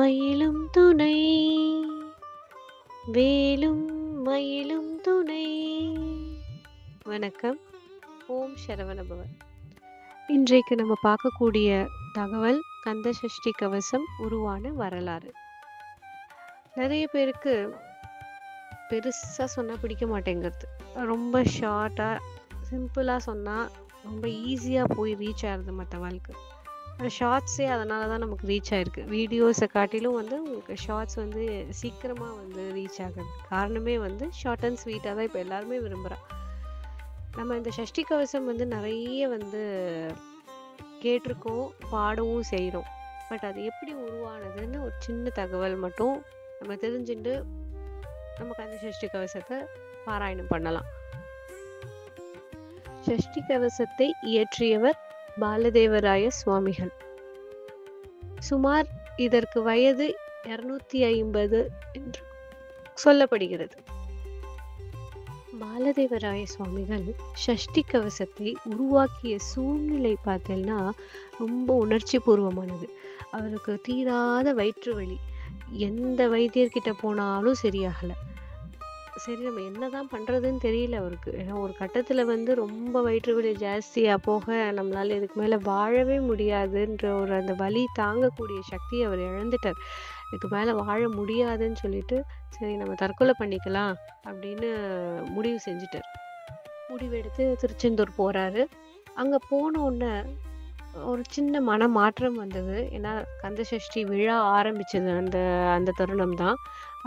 மயிலும் துணை வேலும் மயிலும் துணை. வணக்கம். ஓம் சரவணபவ. இன்றைக்கு நம்ம பார்க்கக்கூடிய தகவல் கந்த சஷ்டி கவசம் உருவான வரலாறு. நிறைய பேருக்கு பெருசா சொன்னா பிடிக்க மாட்டேங்கிறது. ரொம்ப ஷார்ட்டா சிம்பிளா சொன்னா ரொம்ப ஈஸியா போய் ரீச் ஆகுது மற்றவங்களுக்கு. ஷார்ட்ஸே அதனால தான் நமக்கு ரீச் ஆயிருக்கு. வீடியோஸை காட்டிலும் உங்களுக்கு ஷார்ட்ஸ் சீக்கிரமாக ரீச் ஆகுது. காரணமே ஷார்ட் அண்ட் ஸ்வீட்டாக தான் இப்போ எல்லாருமே விரும்புகிறா. நம்ம இந்த சஷ்டி கவசம் நிறைய கேட்டிருக்கோம், பாடவும் செய்கிறோம். பட் அது எப்படி உருவானதுன்னு ஒரு சின்ன தகவல் மட்டும் நம்ம தெரிஞ்சுட்டு நமக்கு அந்த சஷ்டி கவசத்தை பாராயணம் பண்ணலாம். சஷ்டி கவசத்தை இயற்றியவர் பாலதேவராய சுவாமிகள். சுமார் இதற்கு வயது 250 என்று சொல்லப்படுகிறது. பாலதேவராய சுவாமிகள் சஷ்டி கவசத்தை உருவாக்கிய சூழ்நிலை பார்த்தீங்கன்னா ரொம்ப உணர்ச்சி பூர்வமானது. அவருக்கு தீராத வயிற்று வலி, எந்த வைத்தியர்கிட்ட போனாலும் சரியாகலை. சரி, நம்ம என்னதான் பண்றதுன்னு தெரியல அவருக்கு. ஏன்னா ஒரு கட்டத்துல ரொம்ப வயிற்று வலி ஜாஸ்தியா போக நம்மளால இதுக்கு மேல வாழவே முடியாதுன்ற அந்த வலி தாங்கக்கூடிய சக்தியை அவர் இழந்துட்டார். இதுக்கு மேல வாழ முடியாதுன்னு சொல்லிட்டு சரி நம்ம தற்கொலை பண்ணிக்கலாம் அப்படின்னு முடிவு செஞ்சுட்டார். முடிவெடுத்து திருச்செந்தூர் போறாரு. அங்க போன உடனே ஒரு சின்ன மன மாற்றம் வந்தது. ஏன்னா கந்த சஷ்டி விழா ஆரம்பிச்சது அந்த தருணம் தான்.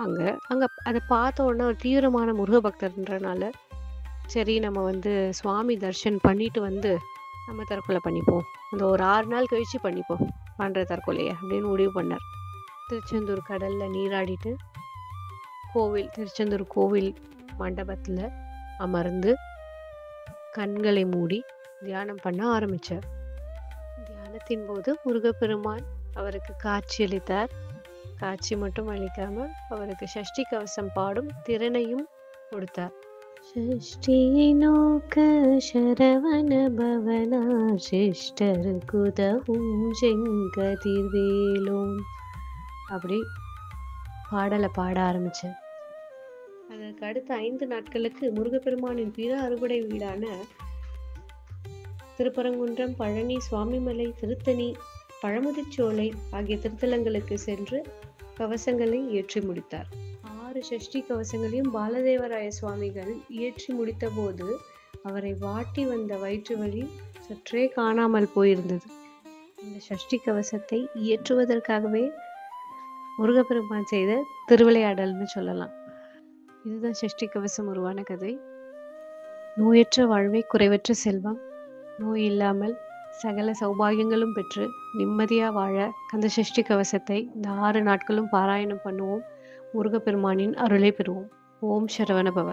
அங்க அதை பார்த்த உடனே ஒரு தீவிரமான முருக பக்தர்ன்றனால சரி நம்ம சுவாமி தர்ஷன் பண்ணிட்டு நம்ம தற்கொலை பண்ணிப்போம், அந்த ஒரு 6 நாள் கழிச்சு பண்ணிப்போம் பண்ற தற்கொலையை அப்படின்னு முடிவு பண்ணார். திருச்செந்தூர் கடல்ல நீராடிட்டு திருச்செந்தூர் கோவில் மண்டபத்துல அமர்ந்து கண்களை மூடி தியானம் பண்ண ஆரம்பிச்சார். தியானத்தின் போது முருகப்பெருமான் அவருக்கு காட்சி அளித்தார். காட்சி மட்டும் அளிக்காம அவருக்கு சஷ்டி கவசம் பாடும் திறனையும் கொடுத்தார். சஷ்டியை நோக்க சரவண பவனார் சிஷ்டர் குதவும் செங்கதிர்வேலோம் அப்படி பாடலை பாட ஆரம்பிச்சார். அதற்கு அடுத்த 5 நாட்களுக்கு முருகப்பெருமானின் பிற அறுபடை வீடான திருப்பரங்குன்றம், பழனி, சுவாமிமலை, திருத்தணி, பழமுதிர்ச்சோலை ஆகிய திருத்தலங்களுக்கு சென்று கவசங்களை இயற்றி முடித்தார். 6 சஷ்டி கவசங்களையும் பாலதேவராய சுவாமிகள் இயற்றி முடித்த போது அவரை வாட்டி வந்த வயிற்று வலி சற்றே காணாமல் போயிருந்தது. இந்த சஷ்டி கவசத்தை இயற்றுவதற்காகவே முருகப்பெருமான் செய்த திருவிளையாடல்னு சொல்லலாம். இதுதான் சஷ்டி கவசம் உருவான கதை. நோயற்ற வாழ்வை, குறைவற்ற செல்வம், நோய் இல்லாமல் சகல சௌபாகியங்களும் பெற்று நிம்மதியா வாழ கந்த சஷ்டி கவசத்தை இந்த 6 நாட்களும் பாராயணம் பண்ணுவோம். முருகப்பெருமானின் அருளை பெறுவோம். ஓம் சரவணபவ.